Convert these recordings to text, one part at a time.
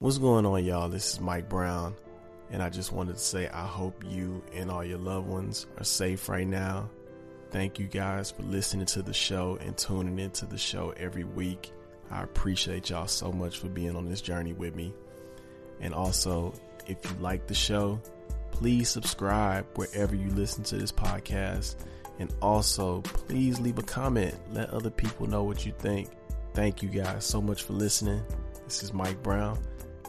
What's going on, y'all? This is Mike Brown, and I just wanted to say I hope you and all your loved ones are safe right now. Thank you guys for listening to the show and tuning into the show every week. I appreciate y'all so much for being on this journey with me. And also, if you like the show, please subscribe wherever you listen to this podcast. And also, please leave a comment. Let other people know what you think. Thank you guys so much for listening. This is Mike Brown.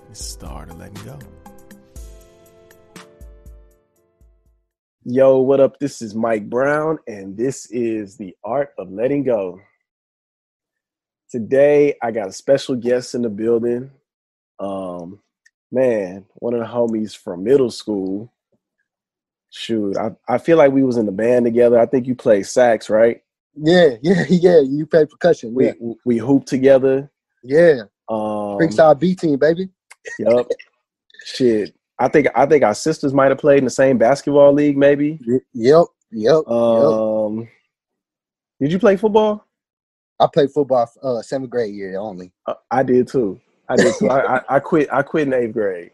This is the Art of Letting Go. Yo, what up? This is Mike Brown, and this is the Art of Letting Go. Today, I got a special guest in the building. One of the homies from middle school. Shoot, I feel like we was in the band together. I think you played sax, right? Yeah. You play percussion. We hooped together. Yeah. Freestyle B team, baby. Yup. Shit. I think our sisters might have played in the same basketball league, maybe. Yep. Did you play football? I played football 7th grade year only. I did too. I quit in 8th grade.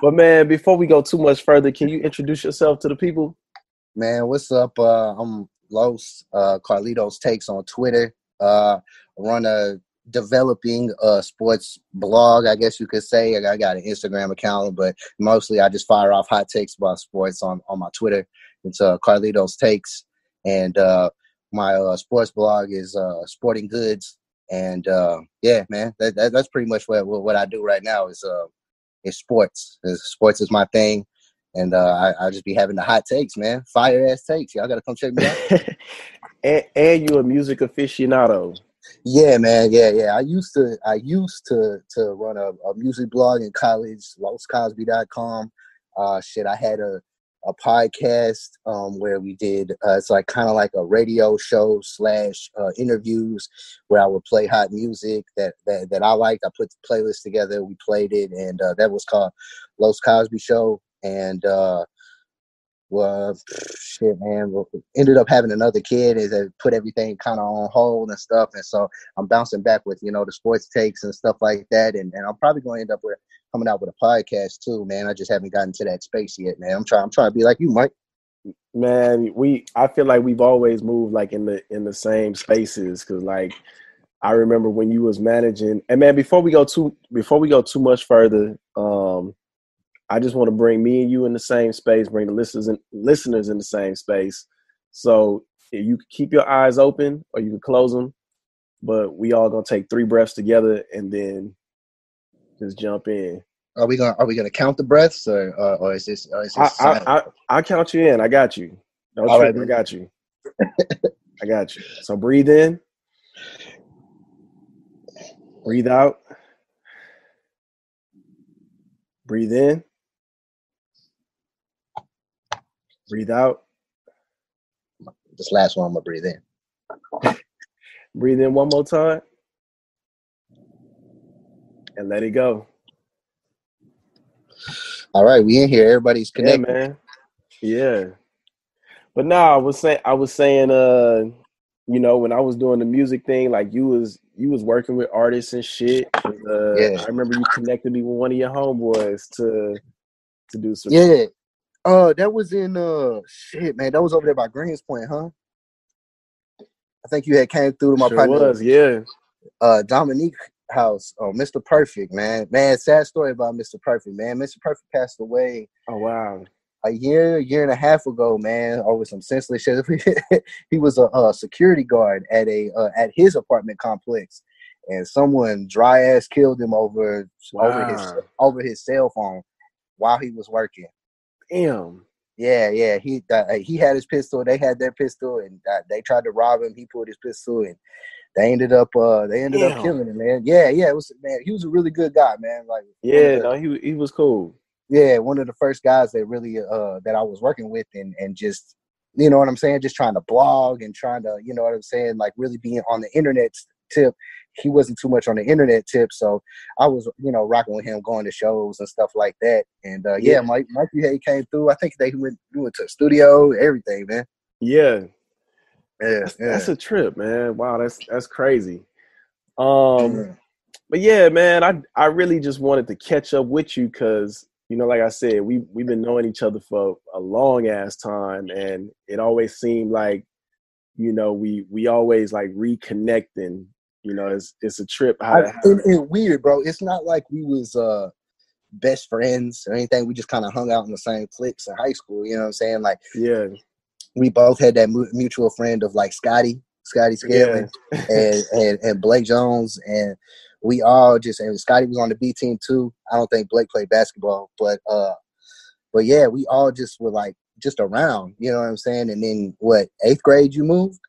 But man, before we go too much further, can you introduce yourself to the people? Man, what's up? I'm Los Carlitos Takes on Twitter. I run a developing sports blog, I guess you could say. I got an Instagram account, but mostly I just fire off hot takes about sports on my Twitter. It's Carlitos Takes, and my sports blog is Sporting Goods. And yeah, man, that's pretty much what I do right now is sports. Sports is my thing, and I just be having the hot takes, man. Fire ass takes. Y'all gotta come check me out. and you a music aficionado. Yeah, man. Yeah. I used to run a music blog in college, loscosby.com. I had a podcast where we did it's like kind of like a radio show / interviews where I would play hot music that I liked. I put the playlist together, we played it, and that was called Los Cosby Show. And ended up having another kid and that put everything kind of on hold and stuff. And so I'm bouncing back with, the sports takes and stuff like that. And I'm probably going to end up coming out with a podcast too, man. I just haven't gotten to that space yet, man. I'm trying to be like you, Mike. Man, I feel like we've always moved like in the same spaces, because like I remember when you was managing. And man, before we go too much further, I just want to bring me and you in the same space, bring the listeners in the same space. So you can keep your eyes open or you can close them, but we all gonna take 3 breaths together and then just jump in. Are we gonna count the breaths or is this? I count you in. I got you. Don't all trip. right, I got you. I got you. So breathe in. Breathe out. Breathe in. Breathe out. This last one I'm gonna breathe in. Breathe in one more time. And let it go. All right, we in here. Everybody's connected. Yeah, man. Yeah. But I was saying, when I was doing the music thing, like you was working with artists and shit. Yeah. I remember you connected me with one of your homeboys to do some. Yeah. That was in man. That was over there by Greens Point, huh? I think you had came through to my partner. Was, yeah. Dominique house. Oh, Mr. Perfect, man. Man, sad story about Mr. Perfect, man. Mr. Perfect passed away. Oh wow. A year and a half ago, man, over some senseless shit. He was a security guard at his apartment complex, and someone dry ass killed him over his cell phone while he was working. Damn. Yeah. He had his pistol. They had their pistol, and they tried to rob him. He pulled his pistol, and they ended up killing him, man. Yeah. It was, man. He was a really good guy, man. Like, he was cool. Yeah, one of the first guys that really that I was working with, and just, you know what I'm saying, just trying to blog and trying to, you know what I'm saying, like really being on the internet tip. He wasn't too much on the internet tip, so I was, rocking with him, going to shows and stuff like that. And Mike, he came through. I think we went to the studio, everything, man. Yeah. Yeah, that's a trip, man. Wow, that's crazy. But yeah, man, I really just wanted to catch up with you because, like I said, we've been knowing each other for a long ass time, and it always seemed like, we always like reconnecting. It's a trip how to have. And weird, bro. It's not like we was best friends or anything. We just kind of hung out in the same cliques in high school. You know what I'm saying? Like, Yeah, we both had that mutual friend of like Scotty yeah, Scanlon, and Blake Jones, and we all just, and Scotty was on the B team too. I don't think Blake played basketball, but yeah, we all just were like just around. You know what I'm saying? And then what? 8th grade you moved,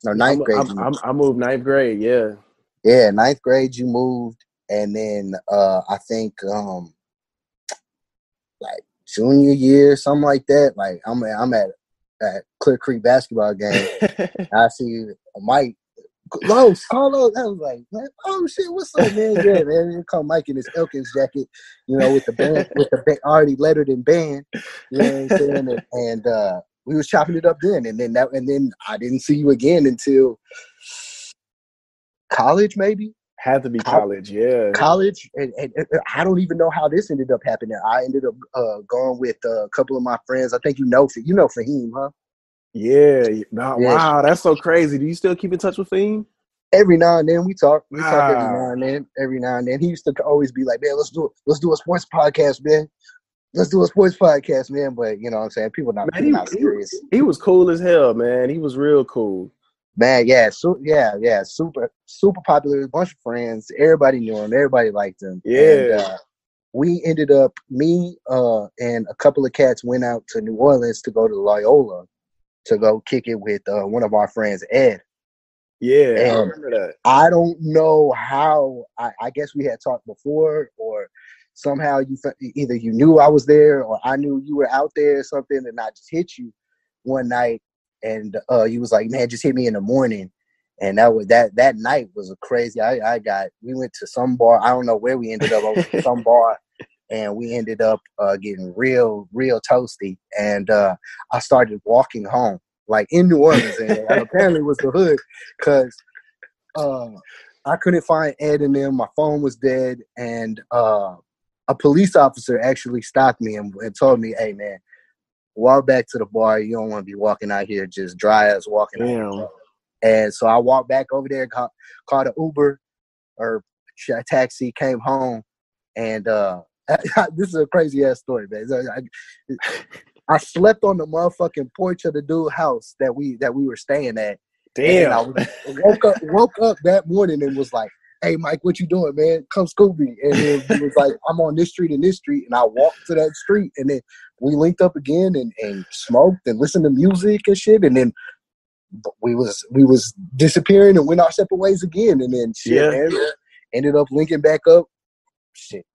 or ninth grade you moved? I moved 9th grade. Yeah, Yeah, 9th grade you moved, and then I think like junior year, something like that. Like I'm at Clear Creek basketball game. I see Mike Los. I was like, man, oh shit, what's up, man? Yeah, man. Here come Mike in his Elkins jacket, with the band, already lettered in band. You know what I'm saying? And we was chopping it up then, and then I didn't see you again until college, maybe. had to be college. Yeah, College, and I don't even know how this ended up happening. I ended up going with a couple of my friends. I think you know Fahim, huh? yeah. Yeah. Wow, that's so crazy. Do you still keep in touch with Fiend? Every now and then we talk. We talk every Wow. now and then. Every now and then. He used to always be like, man, let's do a sports podcast, man. Let's do a sports podcast, man. But you know what I'm saying? People not serious. He was cool as hell, man. He was real cool. Man, yeah, super popular. A bunch of friends. Everybody knew him. Everybody liked him. Yeah. And we ended up, me and a couple of cats went out to New Orleans to go to Loyola to go kick it with one of our friends, Ed. Yeah, And I remember that. I don't know how. I guess we had talked before, or somehow either you knew I was there, or I knew you were out there or something, and I just hit you one night, and you was like, "Man, just hit me in the morning." And that night was a crazy. We went to some bar. I don't know where we ended up. Over some bar, and we ended up getting real toasty. And I started walking home, like in New Orleans, and apparently it was the hood, because I couldn't find Ed and them. My phone was dead, and a police officer actually stopped me and told me, "Hey, man, walk back to the bar. You don't want to be walking out here just dry as walking out here." And so I walked back over there, called an Uber or a taxi, came home, and this is a crazy ass story, man. I slept on the motherfucking porch of the dude's house that we were staying at. Damn. And I woke up that morning and was like, "Hey, Mike, what you doing, man? Come scoop me." And then he was like, "I'm on this street and this street." And I walked to that street, and then we linked up again and smoked and listened to music and shit. And then we was disappearing and went our separate ways again. And then shit, man, ended up linking back up. Shit,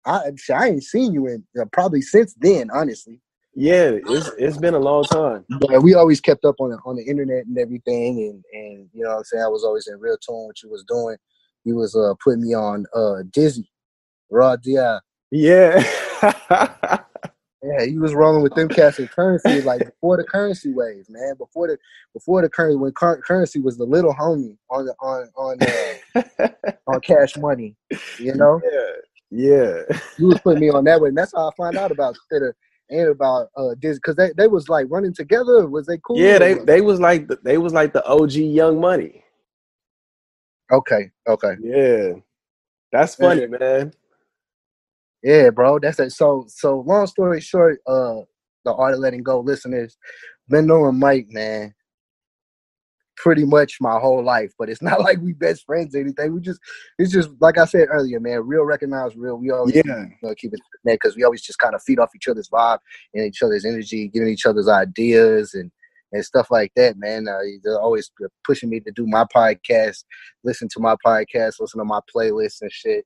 I ain't seen you in probably since then, honestly. Yeah, it's been a long time. But we always kept up on the internet and everything, and you know what I'm saying, I was always in real tune what you was doing. You was putting me on Disney, Raw DI. Yeah. Yeah, you was rolling with them cats in currency, like before the currency waves, man. Before the currency, when currency was the little homie on Cash Money, you know. Yeah. You was putting me on that way, and that's how I found out about Twitter and about Disney, because they was like running together. Was they cool? Yeah, they was like the OG Young Money. Okay. Yeah, that's funny, man. Yeah, bro. That's it. So long story short, the Art of Letting Go listeners, been knowing Mike, man, pretty much my whole life. But it's not like we best friends or anything. It's just like I said earlier, man. Real recognize real. We always keep it there, because we always just kind of feed off each other's vibe and each other's energy, giving each other's ideas and stuff like that, man. They're always pushing me to do my podcast, listen to my podcast, listen to my playlists and shit.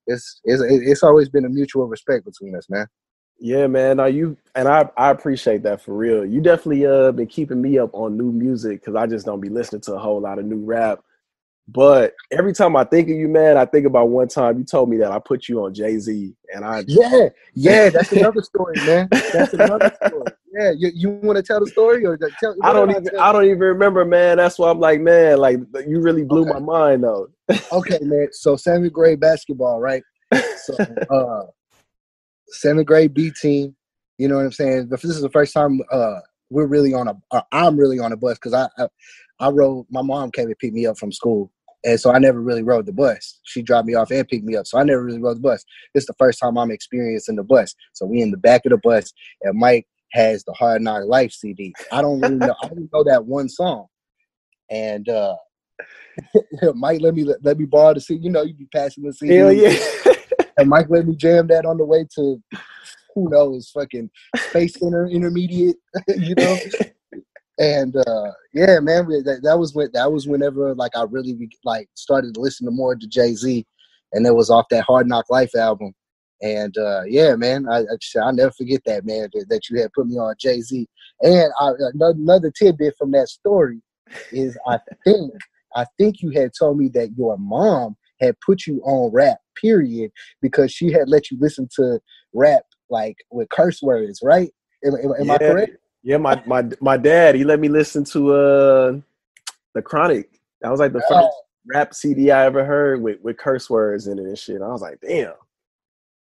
It's always been a mutual respect between us, man. Yeah, man. I appreciate that for real. You definitely been keeping me up on new music, because I just don't be listening to a whole lot of new rap. But every time I think of you, man, I think about one time you told me that I put you on Jay-Z, and that's another story, man. That's another story. Yeah, you want to tell the story or tell? I don't even remember, man. That's why I'm like, man, like you really blew my mind though. Okay, man. So 7th grade basketball, right? So 7th grade B team. You know what I'm saying? This is the first time we're really on I'm really on a bus because I rode. My mom came and picked me up from school, and so I never really rode the bus. She dropped me off and picked me up, so I never really rode the bus. This is the first time I'm experiencing the bus. So we in the back of the bus, and Mike has the Hard Knock Life CD. I don't really know. I don't know that one song, and Mike let me borrow the CD. You know, you be passing the CD. Hell yeah. And Mike let me jam that on the way to who knows, fucking Space Center Intermediate, you know. And yeah, man, that was whenever like I really like started to listen to more to Jay-Z, and it was off that Hard Knock Life album. And yeah, man, I'll never forget that, man, that you had put me on Jay-Z. And another tidbit from that story is I think you had told me that your mom had put you on rap, period, because she had let you listen to rap like with curse words, right? Am I Yeah. correct? Yeah, my dad, he let me listen to The Chronic. That was like the first rap CD I ever heard with curse words in it and shit. I was like, damn.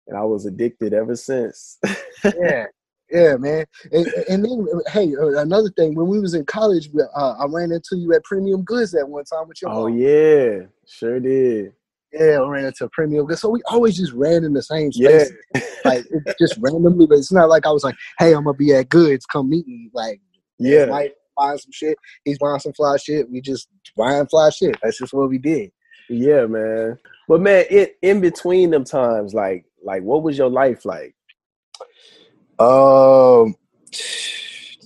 And I was addicted ever since. Yeah, man. And then, hey, another thing, when we was in college, I ran into you at Premium Goods that one time with your Oh mom. yeah, sure did. Yeah, I ran into Premium Goods. So we always just ran in the same Yeah. space. Like, just randomly, but it's not like I was like, hey, I'm going to be at Goods, come meet me. Like, Yeah. Mike buying some shit, he's buying some fly shit, we just buying fly shit. That's just what we did. Yeah, man. But man, in between them times, like what was your life like?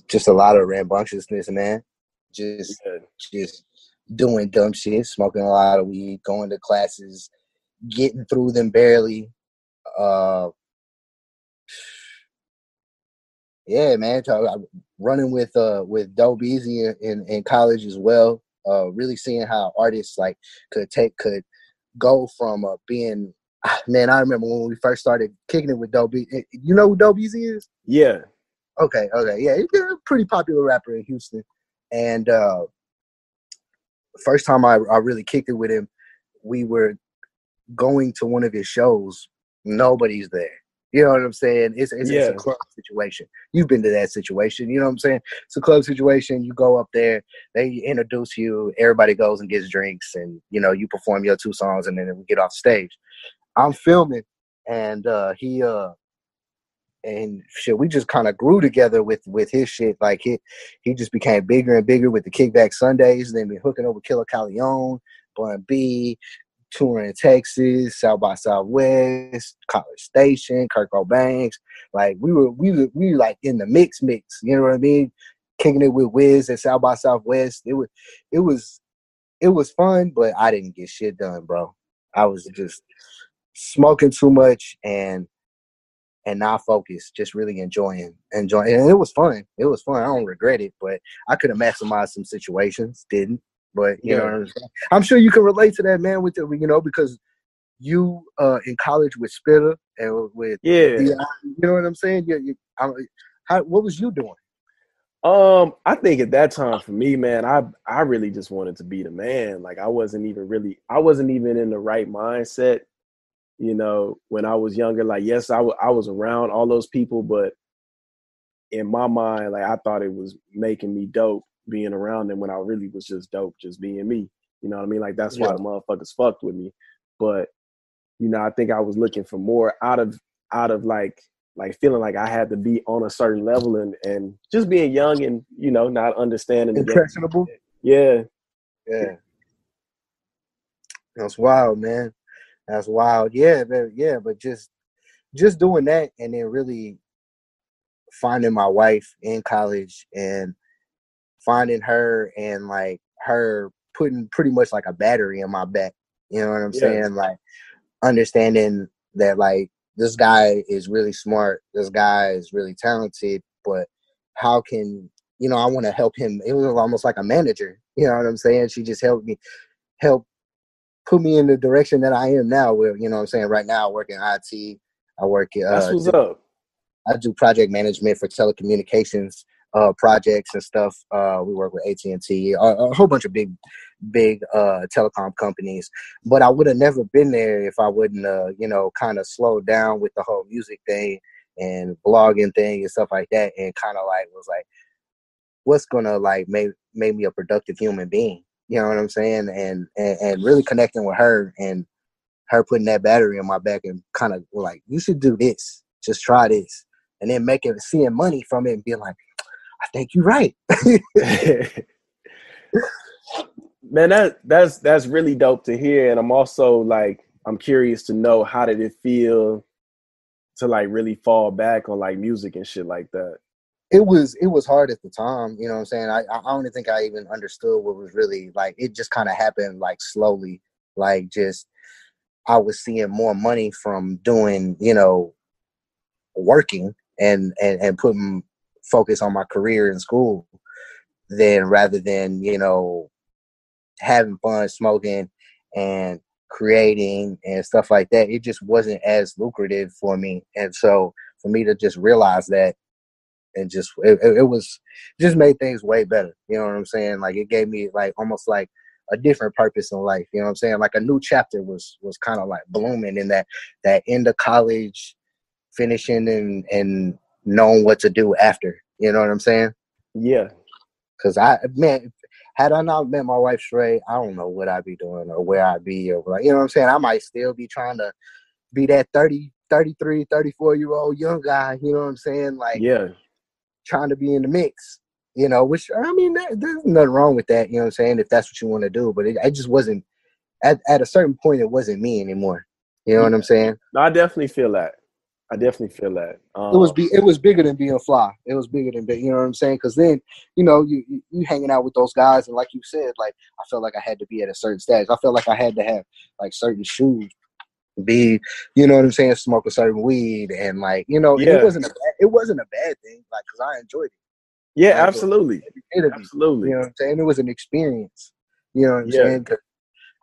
Just a lot of rambunctiousness, man. Just doing dumb shit, smoking a lot of weed, going to classes, getting through them barely. Yeah, man. Running with Dope Easy in college as well. Really seeing how artists like could go from being. Man, I remember when we first started kicking it with Dope Easy. You know who Dope Easy is? Yeah. Okay, yeah, he's a pretty popular rapper in Houston, and first time I really kicked it with him, we were going to one of his shows. Nobody's there. You know what I'm saying? It's a club situation. You've been to that situation. You know what I'm saying? It's a club situation. You go up there, they introduce you. Everybody goes and gets drinks, and you know you perform your 2 songs, and then we get off stage. I'm filming, and he and shit, we just kind of grew together with his shit. Like he just became bigger and bigger with the Kickback Sundays. Then we hooking up with Killer Calione, Bun B, touring in Texas, South by Southwest, College Station, Kirko Banks. Like we were like in the mix. You know what I mean? Kicking it with Wiz at South by Southwest. It was fun, but I didn't get shit done, bro. I was just smoking too much and not focused, just really enjoying. And it was fun. It was fun. I don't regret it, but I could have maximized some situations, didn't. But you know what I'm saying? I'm sure you can relate to that, man, with because you in college with Spitter and with you know what I'm saying? What was you doing? I think at that time for me, man, I really just wanted to be the man. Like I wasn't even in the right mindset. You know, when I was younger, like, yes, I was around all those people, but in my mind, like, I thought it was making me dope being around them when I really was just dope, just being me. You know what I mean? Like, that's why the motherfuckers fucked with me. But, you know, I think I was looking for more out of like feeling like I had to be on a certain level and just being young and, you know, not understanding the game. Impressionable? Yeah. That's wild, man. That's wild. Yeah, but just doing that and then really finding my wife in college and finding her and like her putting pretty much like a battery in my back. You know what I'm saying? Like understanding that like this guy is really smart, this guy is really talented, but how can I want to help him. It was almost like a manager. You know what I'm saying? She just helped put me in the direction that I am now, where, you know what I'm saying, right now I work in IT. I work That's what's up. I do project management for telecommunications projects and stuff. We work with AT&T, a whole bunch of big telecom companies. But I would have never been there if I wouldn't, kind of slowed down with the whole music thing and blogging thing and stuff like that, and kind of like was like, what's gonna like make me a productive human being? You know what I'm saying? And really connecting with her and her putting that battery in my back and kind of like, you should do this, just try this, and then seeing money from it and being like, I think you're right. Man, that's really dope to hear. And I'm also like, I'm curious to know, how did it feel to like really fall back on like music and shit like that? It was hard at the time, you know what I'm saying? I don't think I even understood what was really like. It just kind of happened like slowly, like just I was seeing more money from doing, working and putting focus on my career in school than rather than, having fun, smoking and creating and stuff like that. It just wasn't as lucrative for me. And so for me to just realize that, and just it was just made things way better. You know what I'm saying? Like it gave me like almost like a different purpose in life. You know what I'm saying? Like a new chapter was kind of like blooming in that end of college, finishing and knowing what to do after. You know what I'm saying? Yeah. Because had I not met my wife straight, I don't know what I'd be doing or where I'd be, or like, you know what I'm saying? I might still be trying to be that 30, 33, 34-year-old young guy, you know what I'm saying? Like, yeah, trying to be in the mix, which, I mean, there's nothing wrong with that, you know what I'm saying, if that's what you want to do. But it just wasn't, at a certain point, it wasn't me anymore. You know what I'm saying? No, I definitely feel that. It was bigger than being fly. It was bigger than, you know what I'm saying? Because then, you hanging out with those guys, and like you said, like I felt like I had to be at a certain status. I felt like I had to have like certain shoes, be, you know what I'm saying, smoke a certain weed, and like, Yeah. it wasn't a bad thing, like, because I enjoyed it. Yeah, absolutely. Absolutely. You know what I'm saying? It was an experience. You know what I'm Yeah. saying? 'Cause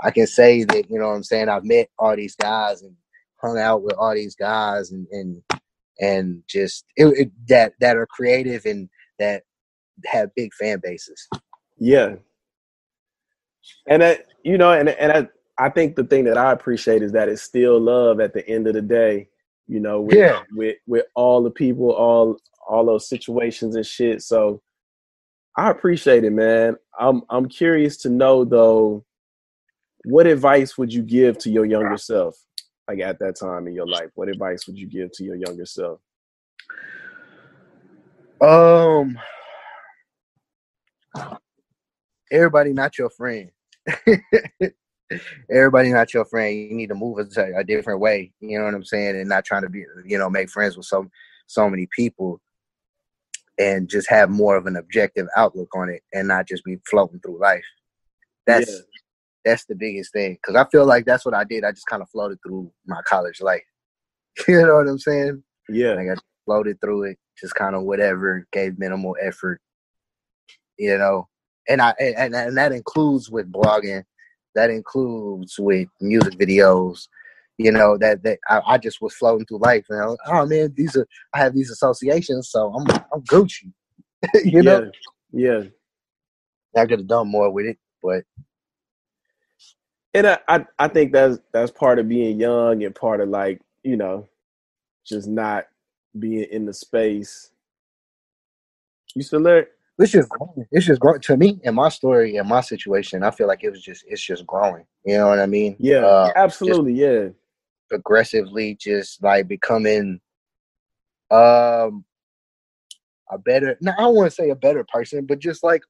I can say that, you know what I'm saying, I've met all these guys and hung out with all these guys and just that are creative and that have big fan bases. Yeah. And that, I think the thing that I appreciate is that it's still love at the end of the day, with all the people, all those situations and shit. So I appreciate it, man. I'm curious to know though, what advice would you give to your younger self? Like at that time in your life, what advice would you give to your younger self? Everybody not your friend. Everybody not your friend. You need to move a different way. You know what I'm saying? And not trying to be, make friends with so many people, and just have more of an objective outlook on it and not just be floating through life. That's the biggest thing. Because I feel like that's what I did. I just kind of floated through my college life. You know what I'm saying? Yeah. Like I floated through it, just kind of whatever, gave minimal effort, and that includes with blogging, that includes with music videos, that I just was floating through life, and oh man, I have these associations, so I'm Gucci, Yeah. I could have done more with it, but. And I think that's part of being young and part of like, just not being in the space. You still there? It's just growing. To me, in my story, in my situation, I feel like it's just growing. You know what I mean? Yeah, absolutely. Yeah. Progressively just like becoming a better, no, I don't want to say a better person, but just like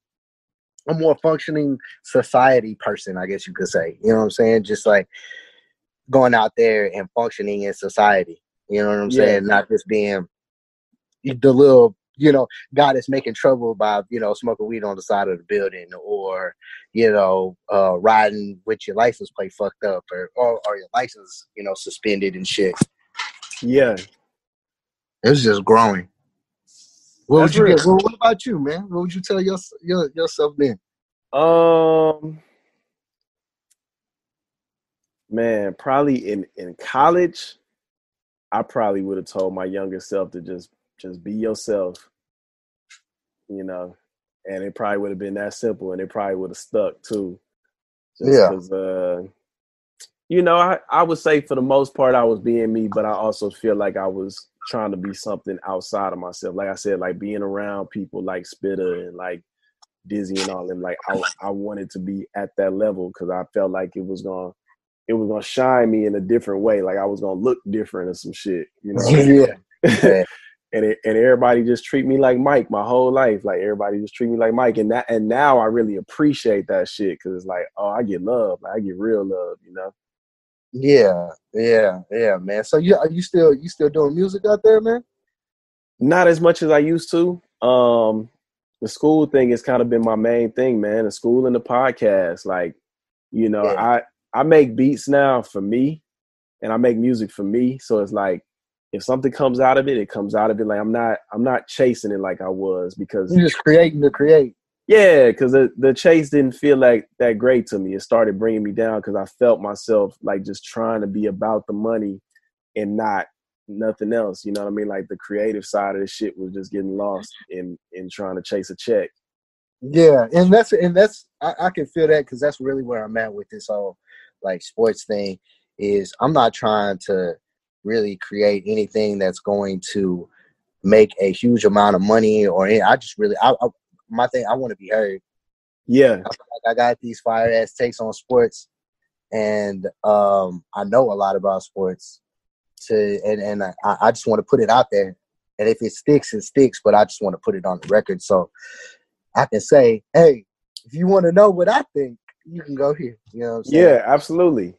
a more functioning society person, I guess you could say. You know what I'm saying? Just like going out there and functioning in society. You know what I'm saying? Not just being the little, guy that's making trouble by, smoking weed on the side of the building, or, riding with your license plate fucked up, or your license, suspended and shit. Yeah. It's just growing. What That's would you real. get? Well, what about you, man? What would you tell yourself then? Man, probably in college, I probably would have told my younger self to just be yourself. you know, and it probably would have been that simple, and it probably would have stuck too. Just Yeah. because, you know, I would say for the most part I was being me, but I also feel like I was trying to be something outside of myself. Like I said, like being around people like Spitter and like Dizzy and all them. Like I wanted to be at that level because I felt like it was gonna shine me in a different way. Like I was gonna look different or some shit, you know. Yeah. Yeah. And everybody just treat me like Mike my whole life. Like everybody just treat me like Mike, and now I really appreciate that shit because it's like, oh, I get love, like, I get real love, you know. Yeah. Yeah. Yeah, man. So are you still doing music out there, man? Not as much as I used to. The school thing has kind of been my main thing, man. The school and the podcast, like, you know, Yeah. I make beats now for me, and I make music for me. So it's like, if something comes out of it, it comes out of it. Like I'm not chasing it like I was because You're just creating to create. yeah, because the chase didn't feel like that great to me. It started bringing me down because I felt myself like just trying to be about the money and not nothing else. You know what I mean? Like the creative side of the shit was just getting lost in trying to chase a check. Yeah, and that's I can feel that because that's really where I'm at with this whole like sports thing. Is I'm not trying to really create anything that's going to make a huge amount of money I just really my thing, I want to be heard. Yeah. I feel like I got these fire ass takes on sports, and I know a lot about sports. I just want to put it out there, and if it sticks, it sticks. But I just want to put it on the record so I can say, hey, if you want to know what I think, you can go here. You know what I'm saying? Yeah, absolutely.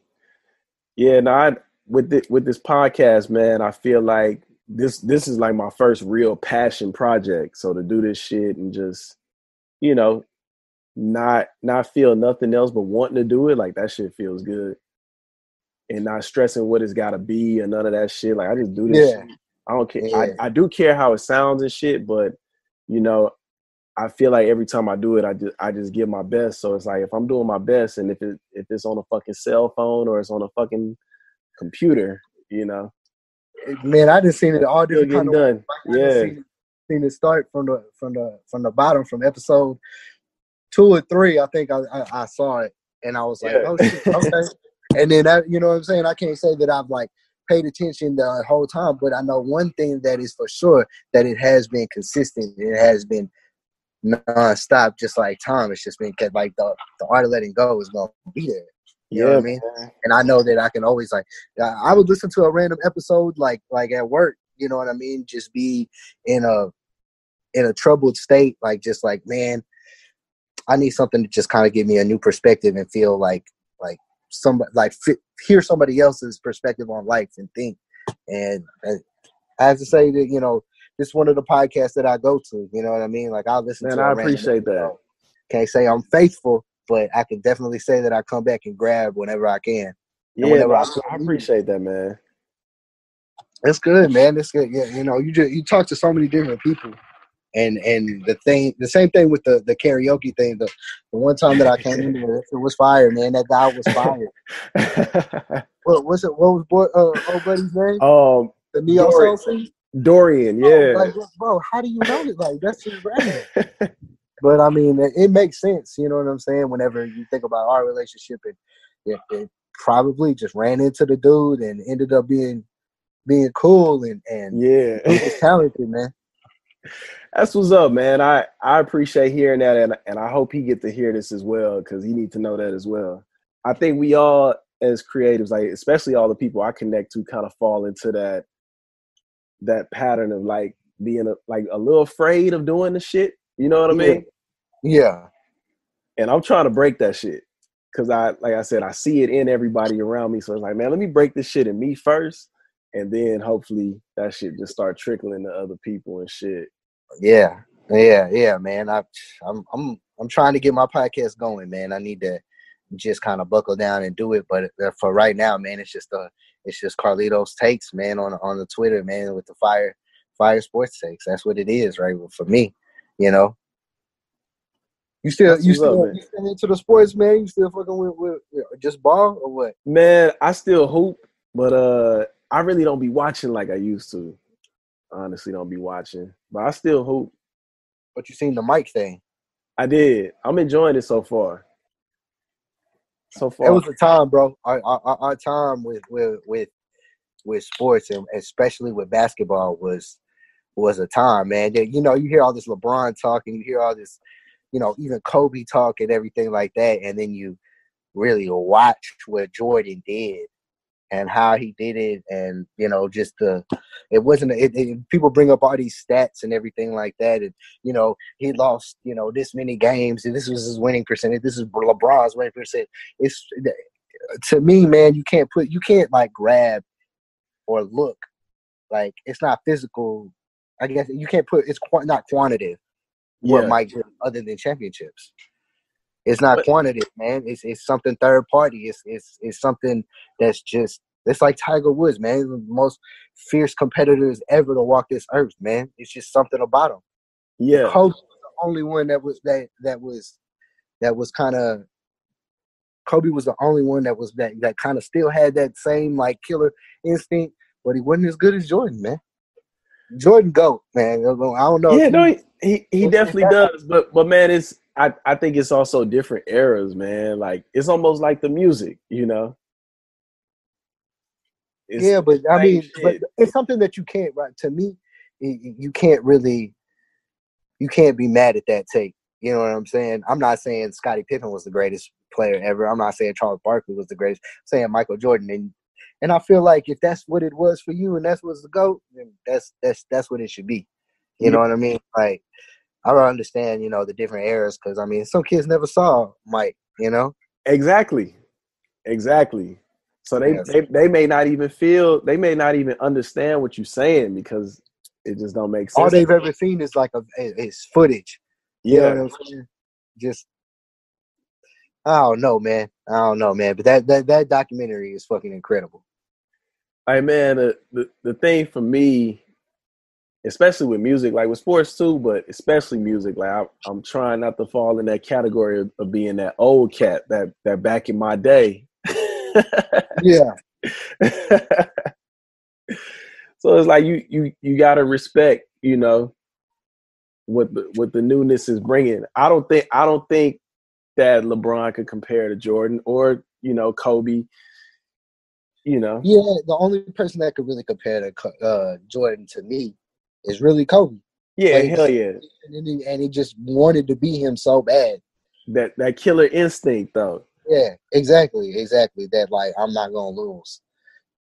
Yeah, no, with this podcast, man, I feel like this is like my first real passion project. So to do this shit and just, you know, not feel nothing else but wanting to do it, like that shit feels good. And not stressing what it's gotta be or none of that shit. Like I just do this Yeah. shit. I don't care. Yeah. I do care how it sounds and shit, but you know, I feel like every time I do it, I just give my best. So it's like if I'm doing my best, and if it's on a fucking cell phone or it's on a fucking computer, you know, Man, I just seen it all still different kind getting of ways. done. I just Yeah, seen it start from the bottom, from episode 2 or 3. I think I saw it, and I was like, yeah, oh shit, okay. And then you know what I'm saying? I can't say that I've like paid attention the whole time, but I know one thing that is for sure, that it has been consistent. It has been nonstop, just like time. It's just been kept, like the art of letting go is gonna be there. You know what yeah, I mean? man. And I know that I can always like I would listen to a random episode like at work. You know what I mean? Just be in a troubled state, like just like, man, I need something to just kind of give me a new perspective and feel like somebody like hear somebody else's perspective on life and think. And I have to say that, you know, this is one of the podcasts that I go to. You know what I mean? Like I'll listen Man, to I a random appreciate that. episode. Can't say I'm faithful, but I can definitely say that I come back and grab whenever I can. And Yeah, whenever no, I I appreciate that, man. it's good, man. It's good. Yeah, you know, you talk to so many different people. And the same thing with the karaoke thing. The one time that I came in there, it was fire, man. That guy was fire. What was it? What was old buddy's name? The neo soul scene. Dorian, Oh, yeah. like, bro, how do you know that? Like, that's just random. But I mean, it makes sense. You know what I'm saying? Whenever you think about our relationship, it probably just ran into the dude and ended up being cool and Yeah. he was talented, man. That's what's up, man. I appreciate hearing that, and I hope he get to hear this as well, because he needs to know that as well. I think we all, as creatives, like especially all the people I connect to, kind of fall into that pattern of like being a little afraid of doing the shit. You know what I mean? Yeah. And I'm trying to break that shit, because like I said, I see it in everybody around me. So it's like, man, let me break this shit in me first, and then hopefully that shit just start trickling to other people and shit. Yeah, man. I'm trying to get my podcast going, man. I need to just kind of buckle down and do it. But for right now, man, it's just Carlito's takes, man, on the Twitter, man, with the fire sports takes. That's what it is, right? For me, you know. You still into the sports, man? You still fucking with just ball or what? Man, I still hoop, but I really don't be watching like I used to. Honestly, don't be watching, but I still hoop. But you seen the Mike thing. I did. I'm enjoying it so far. It was a time, bro. Our time with sports, and especially with basketball, was a time, man. That, you hear all this LeBron talk, and you hear all this, even Kobe talk and everything like that, and then you really watch what Jordan did and how he did it, and just it wasn't. People bring up all these stats and everything like that, and he lost this many games, and this was his winning percentage. This is LeBron's winning percentage. It's, to me, man, you can't like grab or look, like, it's not physical. I guess you can't put, it's not quantitative what Mike did other than championships. It's not quantitative, man. It's something third party. It's something that's just, it's like Tiger Woods, man. The most fierce competitors ever to walk this earth, man. It's just something about him. Yeah. Kobe was the only one that was kind of, Kobe was the only one that kind of still had that same like killer instinct, but he wasn't as good as Jordan, man. Jordan GOAT, man. I don't know. Yeah, no, he definitely does. But man, I think it's also different eras, man. Like, it's almost like the music, Yeah, but I mean, but it's something that you can't, right? To me, you can't be mad at that take. You know what I'm saying? I'm not saying Scottie Pippen was the greatest player ever. I'm not saying Charles Barkley was the greatest. I'm saying Michael Jordan. And I feel like if that's what it was for you and that's what's the GOAT, then that's what it should be. You know what I mean? Like, I don't understand, the different eras, because I mean, some kids never saw Mike, Exactly. So they may not even understand what you're saying, because it just don't make sense. All they've ever seen is like is footage. You know what I'm saying? Just, I don't know, man. But that documentary is fucking incredible. Hey, man, the thing for me, especially with music, like with sports too, but especially music, like I'm trying not to fall in that category of being that old cat that back in my day. Yeah. So it's like you gotta respect, what the newness is bringing. I don't think that LeBron could compare to Jordan or Kobe. Yeah, the only person that could really compare to Jordan to me is really Kobe. Yeah, hell yeah. And he just wanted to be him so bad. That killer instinct, though. Yeah, exactly. That, like, I'm not gonna lose.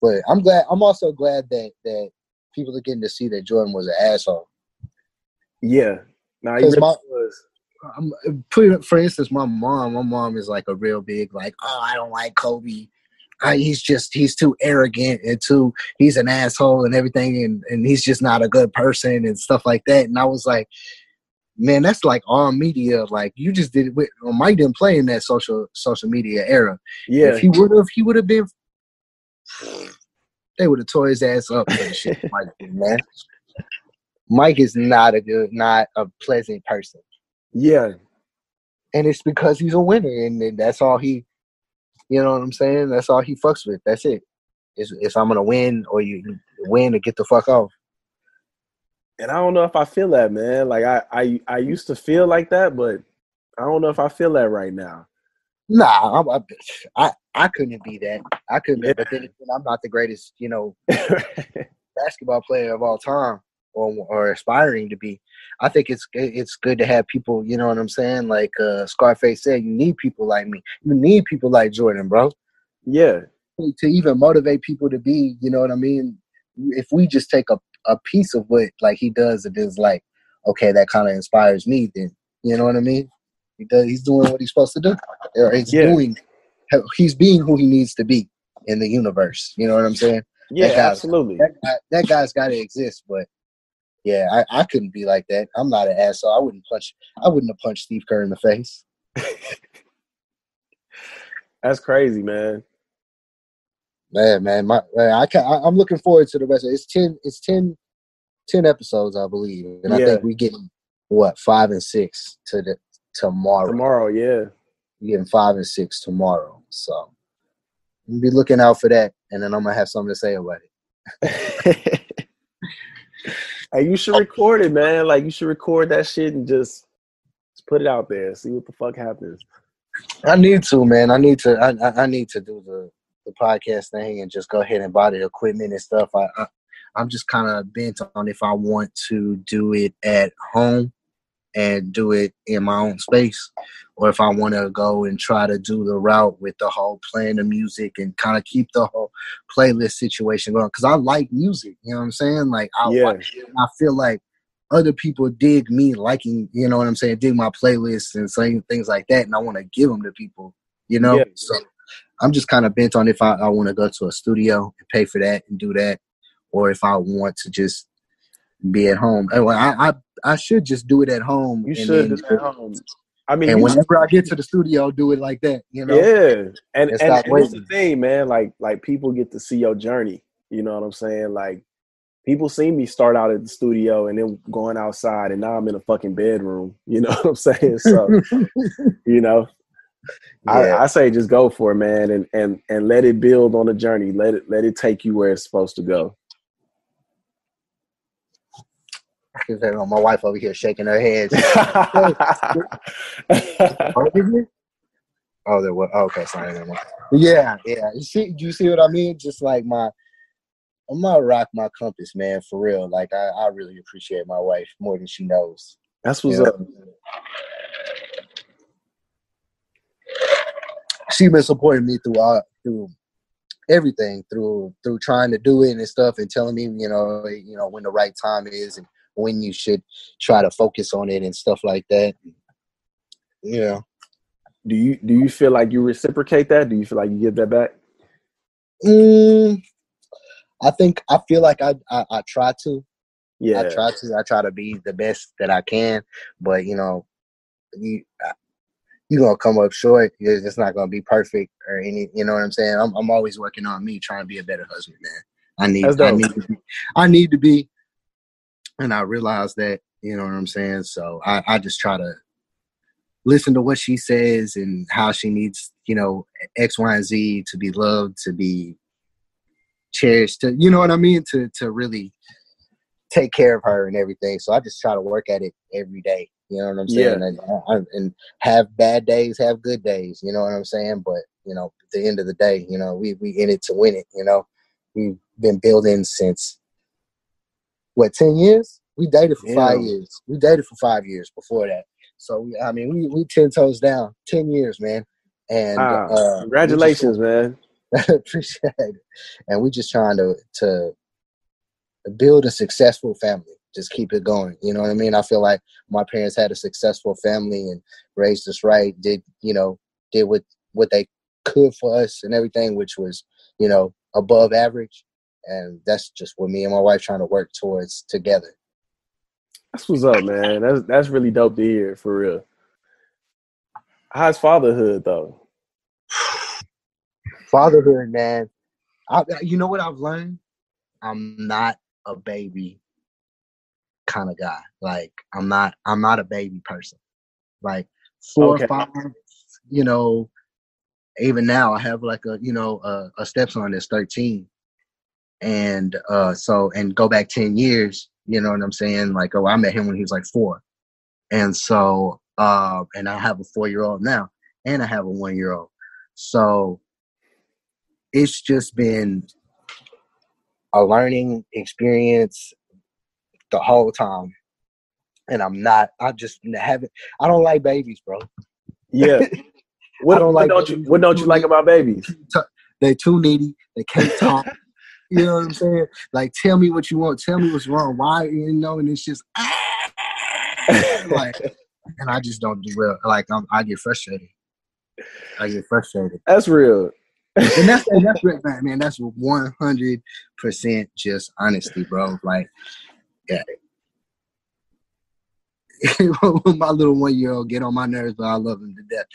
But I'm also glad that people are getting to see that Jordan was an asshole. Yeah. No, he really was. For instance, my mom is like a real big, like, oh, I don't like Kobe. He's too arrogant and he's an asshole and everything, and he's just not a good person and stuff like that. And I was like, man, that's like all media. Like, you just did it. Mike didn't play in that social media era. Yeah. If he would have been, they would have tore his ass up for the shit Mike did, man. Mike is not a pleasant person. Yeah. And it's because he's a winner, and that's all he, you know what I'm saying? That's all he fucks with. That's it. It's I'm gonna win, or you win to get the fuck off. And I don't know if I feel that, man. Like, I used to feel like that, but I don't know if I feel that right now. Nah, I couldn't be that. I couldn't. Yeah. But then again, I'm not the greatest, basketball player of all time, or aspiring to be. I think it's good to have people. You know what I'm saying? Like Scarface said, you need people like me. You need people like Jordan, bro. Yeah. To even motivate people to be, you know what I mean? If we just take a piece of what like he does, it is like, okay, that kind of inspires me. Then you know what I mean? He's doing what he's supposed to do. Or he's being who he needs to be in the universe. You know what I'm saying? Yeah, absolutely. That guy's got to exist. But yeah, I couldn't be like that. I'm not an asshole. I wouldn't have punched Steve Kerr in the face. That's crazy, man. Man, I'm looking forward to the rest of it. It's 10 episodes, I believe. And I think we get 5 and 6 tomorrow. Tomorrow, yeah. We're getting 5 and 6 tomorrow. So I'm be looking out for that, and then I'm gonna have something to say about it. Hey, you should record it, man. Like, you should record that shit and just put it out there. See what the fuck happens. I need to, man. I need to do the podcast thing and just go ahead and buy the equipment and stuff. I'm just kind of bent on if I want to do it at home and do it in my own space, or if I want to go and try to do the route with the whole playing the music and kind of keep the whole playlist situation going. Because I like music, you know what I'm saying? Like, I feel like other people dig me liking, you know what I'm saying, dig my playlists and saying things like that, and I want to give them to people, you know? Yeah. So I'm just kind of bent on if I want to go to a studio and pay for that and do that, or if I want to just be at home. I should just do it at home. You should do it at home. I mean, and whenever I get to the studio, do it like that, you know? Yeah. And it's the thing, man, like people get to see your journey. You know what I'm saying? Like, people see me start out at the studio and then going outside, and now I'm in a fucking bedroom. You know what I'm saying? So, you know, I say just go for it, man, and let it build on the journey. Let it take you where it's supposed to go. My wife over here shaking her head. Oh, there was. Okay, sorry. Yeah. You see what I mean? Just like I'm gonna rock my compass, man, for real. Like, I really appreciate my wife more than she knows. That's what's up. She's been supporting me through everything, through trying to do it and stuff, and telling me, you know, when the right time is and when you should try to focus on it and stuff like that. Yeah. Do you feel like you reciprocate that? Do you feel like you give that back? I feel like I try to. Yeah. I try to be the best that I can, but you're gonna come up short. It's not gonna be perfect or any. You know what I'm saying? I'm always working on me, trying to be a better husband, man. I need to be, and I realize that. You know what I'm saying? So I just try to listen to what she says and how she needs, X, Y, and Z to be loved, to be cherished, to, you know what I mean? To really take care of her and everything. So I just try to work at it every day. You know what I'm saying? Yeah. And have bad days, have good days. You know what I'm saying? But, at the end of the day, we in it to win it. We've been building since, 10 years? We dated for 5 years. We dated for 5 years before that. So, we 10 toes down, 10 years, man. And congratulations, man. Appreciate it. And we just trying to build a successful family. Just keep it going. You know what I mean? I feel like my parents had a successful family and raised us right, did what they could for us and everything, which was, above average. And that's just what me and my wife trying to work towards together. That's what's up, man. That's really dope to hear, for real. How's fatherhood, though? Fatherhood, man. You know what I've learned? I'm not a baby kind of guy. Like, I'm not a baby person. Like 4 or 5, even now I have like a stepson that's 13. And and go back 10 years, you know what I'm saying? Like, I met him when he was like 4. And so, and I have a 4-year-old now, and I have a 1-year-old. So it's just been a learning experience the whole time. And I don't like babies, bro. Yeah. What don't you like about babies? They're too needy. They can't talk. You know what I'm saying? Like, tell me what you want. Tell me what's wrong. Why, and it's just, like, and I just don't do well. Like, I get frustrated. That's real. And that's real, man. That's 100% just honesty, bro. Like, yeah. My little 1-year-old get on my nerves, but I love him to death.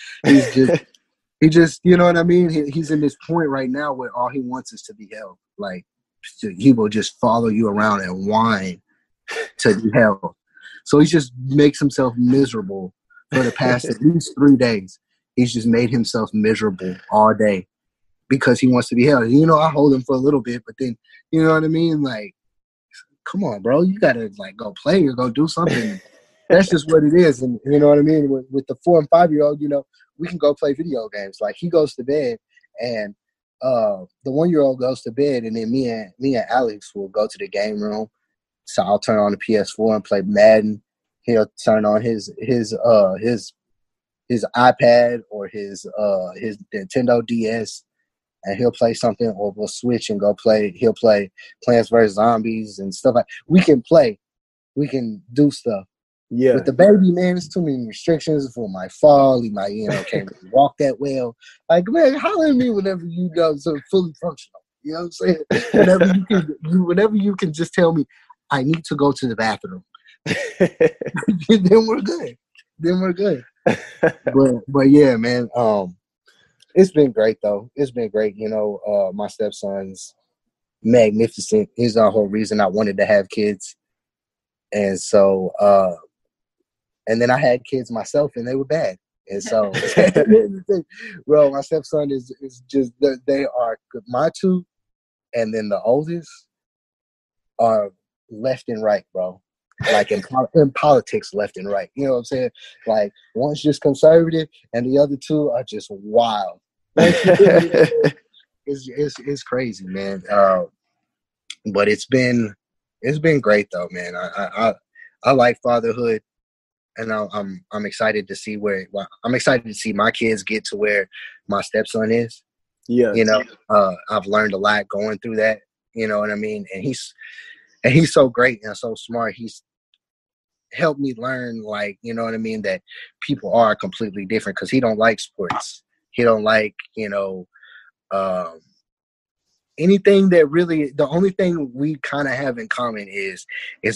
He just, you know what I mean? He's in this point right now where all he wants is to be held. Like, he will just follow you around and whine to be held. So he just makes himself miserable for the past at least 3 days. He's just made himself miserable all day because he wants to be held. I hold him for a little bit, but then, you know what I mean? Like, come on, bro, you gotta like go play or go do something. That's just what it is. And you know what I mean? With the 4 and 5-year-old, you know, we can go play video games. Like he goes to bed and the 1-year-old goes to bed, and then me and Alex will go to the game room. So I'll turn on the PS4 and play Madden. He'll turn on his iPad or his Nintendo DS, and he'll play something, or we'll switch and go play. He'll play Plants vs. Zombies and stuff like. We can play, we can do stuff. Yeah. With the baby, man, there's too many restrictions for my fall. He might, can't really walk that well. Like, man, holler at me whenever you go so fully functional. You know what I'm saying? Whenever you can just tell me, I need to go to the bathroom. Then we're good. But yeah, man. It's been great though. It's been great. My stepson's magnificent. He's the whole reason I wanted to have kids. And so, and then I had kids myself, and they were bad. And so, bro, my stepson is just, they are my two, and then the oldest are left and right, bro. Like in politics, left and right. You know what I'm saying? Like one's just conservative, and the other two are just wild. It's crazy, man. But it's been great though, man. I like fatherhood, and I'm excited to see I'm excited to see my kids get to where my stepson is. Yeah. I've learned a lot going through that. You know what I mean? And he's so great and so smart. He's helped me learn, like, you know what I mean, that people are completely different, because he don't like sports. He don't like, anything that really, the only thing we kind of have in common is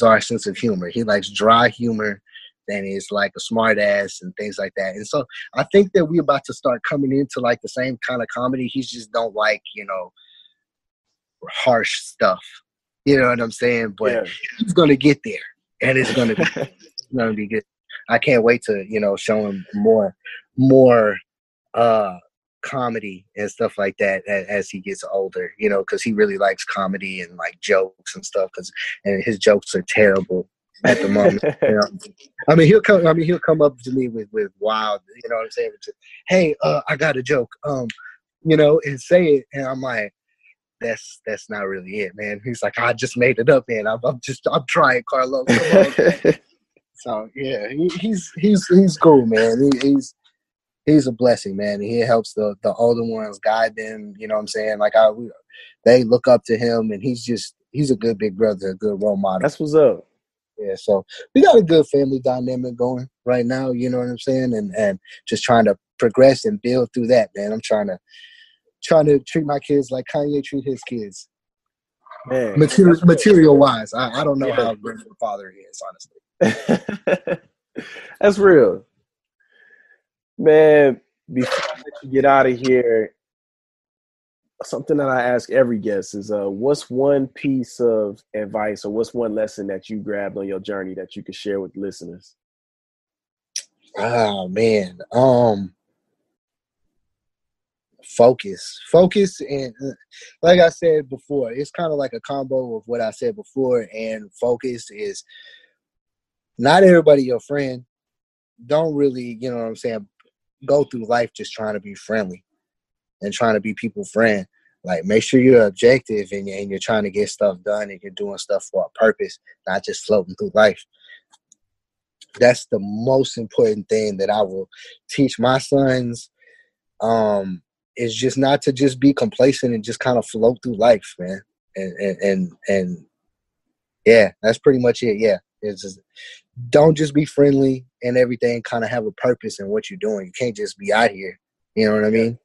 our sense of humor. He likes dry humor, and is like a smart ass and things like that. And so I think that we're about to start coming into like the same kind of comedy. He just don't like, harsh stuff. You know what I'm saying? But he's going to get there, and it's going to be good. I can't wait to, show him more comedy and stuff like that as he gets older, because he really likes comedy and like jokes and stuff, and his jokes are terrible at the moment. I mean, he'll come up to me with wild, you know what I'm saying? Hey, I got a joke, and say it, and I'm like, that's not really it, man. He's like, I just made it up, man. I'm trying, Carlos. Come on. So yeah, he's cool, man. He's a blessing, man. He helps the older ones, guide them. You know what I'm saying? Like they look up to him, and he's a good big brother, a good role model. That's what's up. Yeah, so we got a good family dynamic going right now. You know what I'm saying? And just trying to progress and build through that, man. I'm trying to treat my kids like Kanye treat his kids. Man, material wise, I don't know how great of a father he is, honestly. That's real. Man, before I let you get out of here, something that I ask every guest is, what's one piece of advice, or what's one lesson that you grabbed on your journey that you could share with listeners? Oh, man. Focus. And like I said before, it's kind of like a combo of what I said before. And focus is not everybody your friend. Don't really, you know what I'm saying, go through life just trying to be friendly and trying to be people's friend. Like, make sure you're objective and you're trying to get stuff done, and you're doing stuff for a purpose, not just floating through life. That's the most important thing that I will teach my sons, is just not to just be complacent and just kind of float through life, man. And yeah, that's pretty much it. Yeah. It's just, don't just be friendly and everything, kind of have a purpose in what you're doing. You can't just be out here. You know what I mean?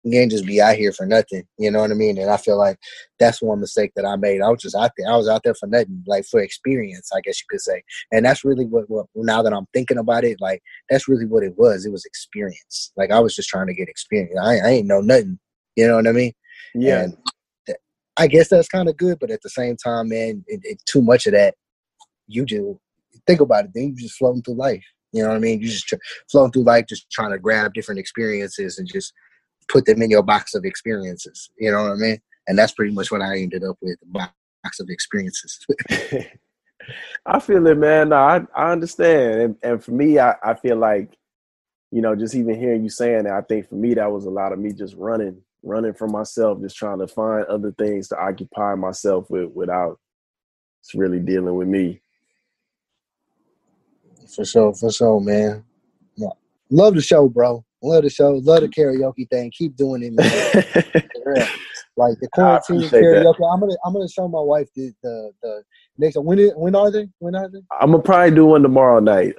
You can't just be out here for nothing. You know what I mean? And I feel like that's one mistake that I made. I was just out there. I was out there for nothing, like for experience, I guess you could say. And that's really what now that I'm thinking about it, like that's really what it was. It was experience. Like I was just trying to get experience. I ain't know nothing. You know what I mean? Yeah. And I guess that's kind of good, but at the same time, man, too much of that, you just think about it, then you just floating through life. You know what I mean? You just floating through life, just trying to grab different experiences and just put them in your box of experiences. You know what I mean? And that's pretty much what I ended up with. of experiences. I feel it, man. No, I understand. And for me, I feel like, just even hearing you saying that, I think for me, that was a lot of me just running from myself, just trying to find other things to occupy myself with without it's really dealing with me. For sure, man. Love the show, bro. Love the show. Love the karaoke thing. Keep doing it, man. For real. Like the quarantine karaoke. That. I'm gonna show my wife the next one. When are they? I'm gonna probably do one tomorrow night.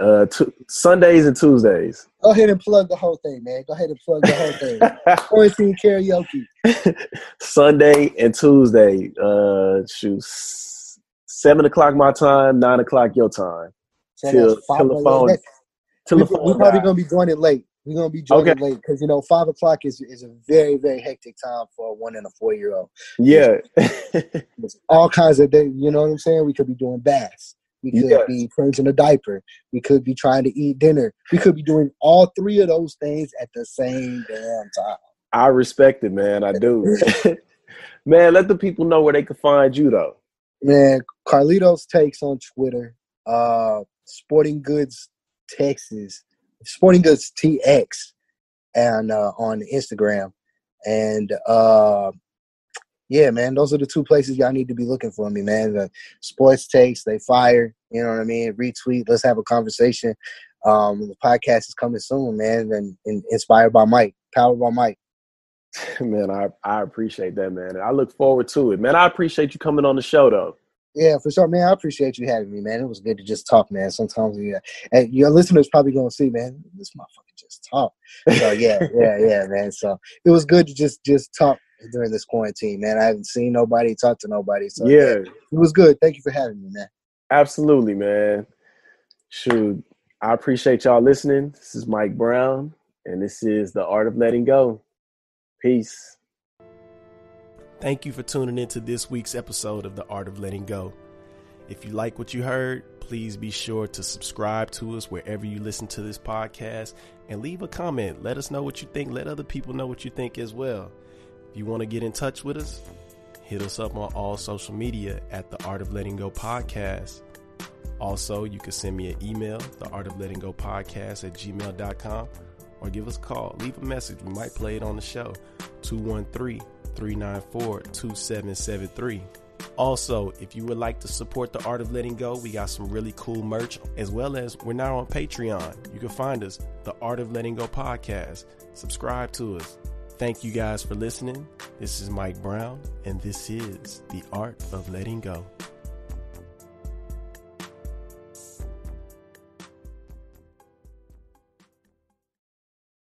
Sundays and Tuesdays. Go ahead and plug the whole thing, man. Go ahead and plug the whole thing. Quarantine karaoke. Sunday and Tuesday. 7:00 my time, 9:00 your time. So till the phone. We're probably gonna be joining late. We're gonna be joining late because 5:00 is a very, very hectic time for a 1 and a 4-year-old. Yeah, there's all kinds of days. You know what I'm saying? We could be doing baths. We could be changing a diaper. We could be trying to eat dinner. We could be doing all 3 of those things at the same damn time. I respect it, man. I do. Man, let the people know where they can find you, though. Man, Carlitos Takes on Twitter. Sporting Goods Texas. Sporting Goods TX and on Instagram. And yeah, man, those are the 2 places y'all need to be looking for me, man. The sports takes, they fire, you know what I mean? Retweet, let's have a conversation. The podcast is coming soon, man, and inspired by Mike, powered by Mike. Man, I appreciate that, man. And I look forward to it. Man, I appreciate you coming on the show, though. Yeah, for sure, man. I appreciate you having me, man. It was good to just talk, man. Sometimes, and your listeners probably gonna see, man, this motherfucker just talk. So yeah, man. So it was good to just talk during this quarantine, man. I haven't seen nobody, talked to nobody. So yeah, it was good. Thank you for having me, man. Absolutely, man. Shoot, I appreciate y'all listening. This is Mike Brown, and this is The Art of Letting Go. Peace. Thank you for tuning into this week's episode of The Art of Letting Go. If you like what you heard, please be sure to subscribe to us wherever you listen to this podcast and leave a comment. Let us know what you think. Let other people know what you think as well. If you want to get in touch with us, hit us up on all social media at The Art of Letting Go Podcast. Also, you can send me an email, theartoflettinggopodcast @gmail.com, or give us a call. Leave a message. We might play it on the show. 213-394-2773. Also, if you would like to support The Art of Letting Go, we got some really cool merch, as well as we're now on Patreon. You can find us, The Art of Letting Go Podcast. Subscribe to us. Thank you guys for listening. This is Mike Brown, and this is The Art of Letting Go.